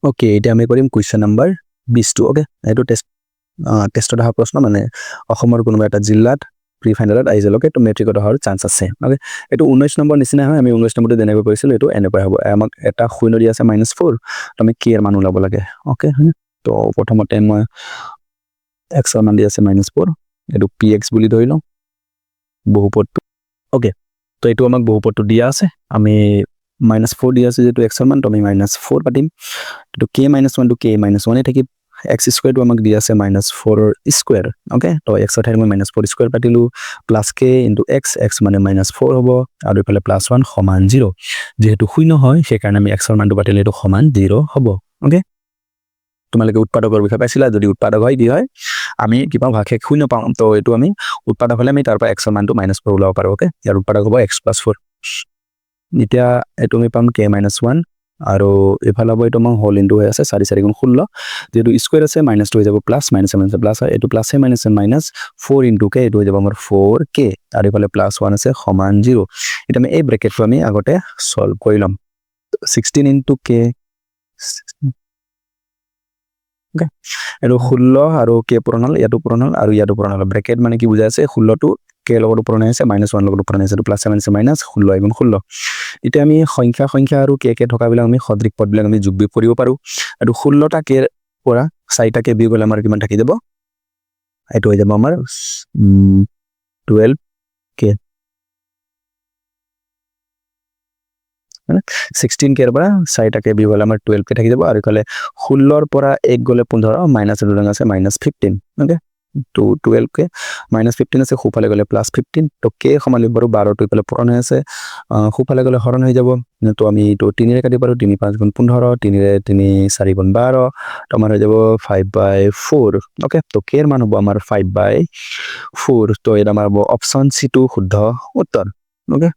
okay এতিয়া আমি কৰিম কুৱেশ্যন নাম্বাৰ 22 ওকে এইটো টেষ্টত অহা প্ৰশ্ন মানে অসমৰ কোনোবা এটা জিলাত প্ৰি ফাইনেলত আহি যালকে তো মেট্ৰিকত অহাৰ চান্স আছে ওকে এইটো 19 নম্বৰ নিচিনা হয় আমি 19 নম্বৰটো যেনেকৈ কৰিছিলোঁ এইটো এনেকৈ হ'ব আমাক এটা শূন্য দি আছে -4 তো আমি কি এৰ মান ওলাব লাগে ওকে তো প্ৰথমতে মই x ৰ মান দি আছে -4 এইটো px বুলি ধৰি লওঁ বহুপদটো ওকে তো এইটো আমাক বহুপদটো দিয়া আছে আমি -4 দিয়া আছে যেটো x ৰ মান তো আমি -4 পাতিম তো k - 1 to k - 1 থাকি x স্কয়ার তো আমাক দিয়া আছে -4 স্কয়ার ওকে তো x ৰ ঠাইত মই -4 স্কয়ার পাতিলো plus k into x x মানে -4 হ'ব আৰু ইফালে +1 সমান 0 যেহেতু শূন্য হয় সেই কাৰণে আমি x ৰ মানটো পাতিলে এটো সমান 0 হ'ব ওকে তোমালোকে উৎপাদকৰ বিষয় পাইছিলা যদি উৎপাদক হয় কি হয় আমি কি পাওঁ ভাগশেষ শূন্য পাওঁ তো এটো আমি উৎপাদক হলে আমি তাৰ পৰা x ৰ মানটো -4 ওলাব পাৰো ওকে ইয়াৰ উৎপাদক হ'ব x + 4 এতিয়া এটো আমি পাম k - 1 আৰু এফালে হ'ব এটো মই হোল ইনটু হৈ আছে 4 4 * 16 যেটো স্কয়ার আছে -2 হৈ যাব প্লাস মাইনাস মাইনাস প্লাস হয় এটো প্লাস মাইনাস মাইনাস 4 * k এটো হৈ যাব আমাৰ 4k আৰু ইফালে +1 আছে সমান 0 এটা আমি এই ব্ৰ্যাকেটটো আমি আগতে সলভ কৰি লম 16 * k ওকে এটো 16 আৰু k পূৰণ হল ইয়াটো পূৰণ হল আৰু ইয়াটো পূৰণ হল ব্ৰ্যাকেট মানে কি বুজাই আছে 16 টো k লগত পূৰণ হৈছে -1 লগত পূৰণ হৈছে প্লাস মাইনাস মাইনাস 16 * 16 এতিয়া আমি সংখ্যা আৰু k থকা বিলাক আমি সদৃশ পদ বিলাক আমি যোগ বিয়োগ কৰিব পাৰো আৰু 16টা k পৰা 4টা k বিয়োগ হলে আমাৰ কিমান থাকি যাব এটো হৈ যাব আমাৰ 12k 16 k পৰা 4টা k বিয়োগ হলে আমাৰ 12k থাকি যাব আৰু ইফালে 16 ৰ পৰা 1 গলে 15 মাইনাস দুডাল আছে -15 ওকে তো 12k -15 আছে খুফালে গলে +15 তো k সমান লিখব পাৰো 12 টো ইফালে পূৰণ হৈ আছে খুফালে গলে হৰণ হৈ যাব তো আমি তো 3 ৰে কাটি পাৰো 3 * 5 = 15 3 ৰে 3 4 * 12 তো আমাৰ হৈ যাব 5/4 ওকে তো k এৰ মান হ'ব আমাৰ 5/4 তো এটা আমাৰ অপশন সি টু শুদ্ধ উত্তৰ ওকে